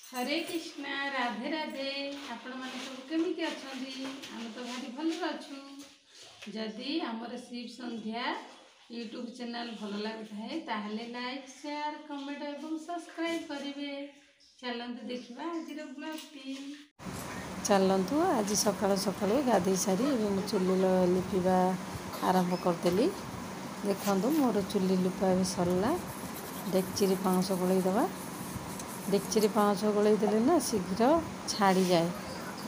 हरे कृष्णा राधे राधे आपण मैंने सब केमिति अच्छा आम तो भारी भल अच्छु जदि आमर शिव संध्या यूट्यूब चैनल भल लगे ताहले लाइक शेयर कमेंट और सब्सक्राइब करेंगे। चलते देखा आज ब्लॉगटी चलतु आज सका सका गाधे सारी चुली लिपा आरंभ करदेली। देखु मोर चुली लिपा भी सरला डेक्ची पाउँश गोलैदबा डेक्ची पाउँश गोलैदेले ना शीघ्र छाड़ी जाए।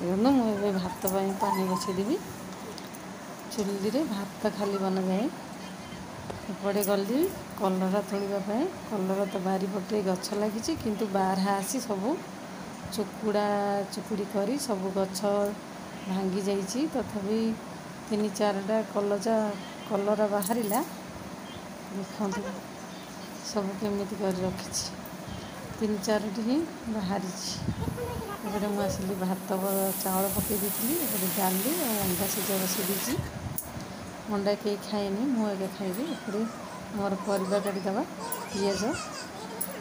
देखो मुझे भात पानी बसईदेवी चुली रे भात खाली बना जाए। एपटे गली कलरा तोड़ापी कलरा तो बारी पटे गछ लगी किंतु बारहा आसी सब चुकुड़ा चुकुड़ी कर सब गछ भांगी जाइए। तथापि तीन चारटा कलरा बाहर देखु सब केमिति कर रखी तीन चारोटी ही बाहरी। मुझे आसिली भात चाउल पकई देती डाली और अंडा सीझा बसई दी। अंडा कहीं खाएनी मुझे खाइबी। एपटे मोर परिवा काटिदेवा पियाज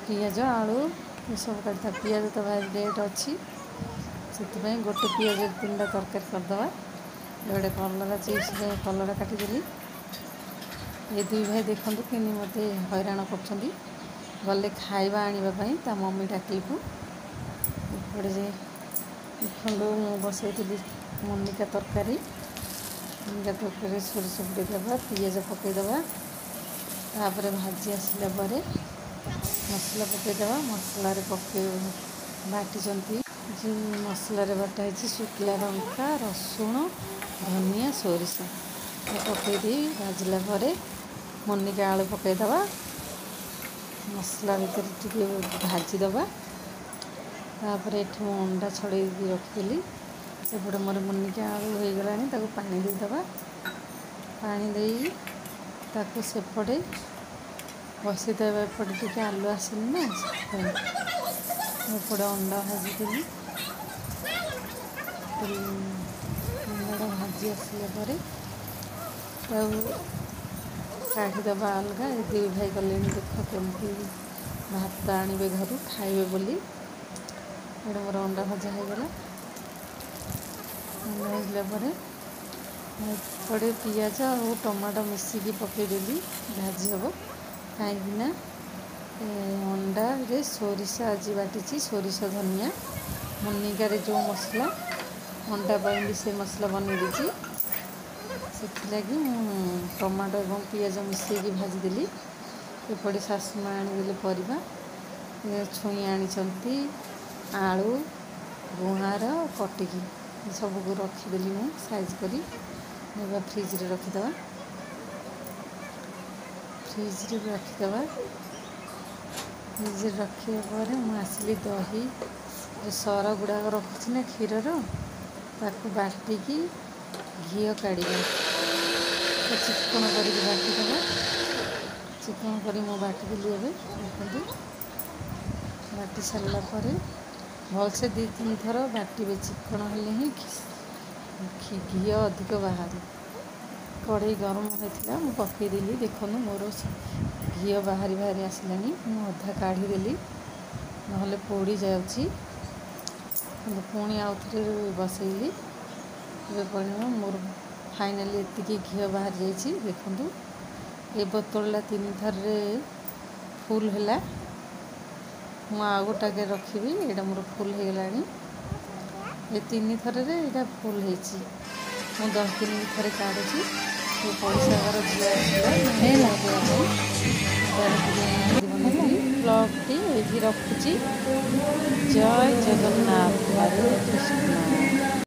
पियाज आलू ये सब काटिदा। पियाज तो भाई रेट अच्छी से गोटे पियाज 3टा तरकारी करदे। गोटे कलरा चिप्स कलरा काटिदेली। ये दुई भाई देखु कि मत हैरान कर गले खाइबा आने ता मम्मी डाकिलु। एपटे देखु बसई मुनिका तरकारी सोरिष फुटेदबा पियाज पकईदबा तापर भाजी आसला मसला पकईदबा। मसला पकई बाटी मसला बाटा शुखला लंका रसुण धनिया सोरिष पकईदे भाजला मुनिका आलू पकईदबा मसला भीतर टे भाजीदबा। तापर ये अंडा छड़े रखीदेली। सेपटे मोर मुनिका आलू हो गला पानी देदबा। पानी दे ताकू सेपटे बसईदेवा। एपटे टे आलू आसनी ना एपटे अंडा भाजीदेली। अंडा भाजी आसला काढ़ीदबा अलग। ये दुई भाई गले देख केमती भात आणवे घर खाइबे बोली। ये मोर अंडा भजा होगला। अंडा भाजला पियाज और टमाटो मिसिकी पकईदेली भाजी हम कहीं अंडा रे सोरिष आज बाटी सोरिष धनिया मुनिकार जो मसला अंडा भी से मसला बन दी से टमाटो और पियाज मिसेकी भाजीदेली। एपटे शाशुमा आनीदे परिवा छुई आनी आलू गुहार कटिकी सबको रखीदेली मैं साइज करी फ्रिज रे रखीदबा। फ्रिज रे रखीदबा फ्रिज रे रखा मुझे दही सर गुड़ाक रखुची ना क्षीर ताकू बाटिकी घी काढ़ा चिकन कर बाटिदबा। चिकन कर बाटिदेली देखो बाटी सारा भलसे 2-3 थर बाटे चिकन हेले ही घी अधिक बाहर। कड़े गरम होता मुझे पकईदेली देखो मोर घी बाहरी बाहरी आसला अधा काढ़ीदेली ना पोड़ी जाऊँगी। पुणी आउ थे बसैली मोर फाइनाली एतिकी घी बाहर जाइए। देखु ये बोतलटा 3 थर फुल है मु आ गोटाके रखी यहाँ मोर फुल हो गला। ये 3 थर यहाँ फुल हो 10-3 थर काढ़ुची। ये पैसा ब्लॉगटी ये रखुची। जय जगन्नाथ हरे कृष्ण।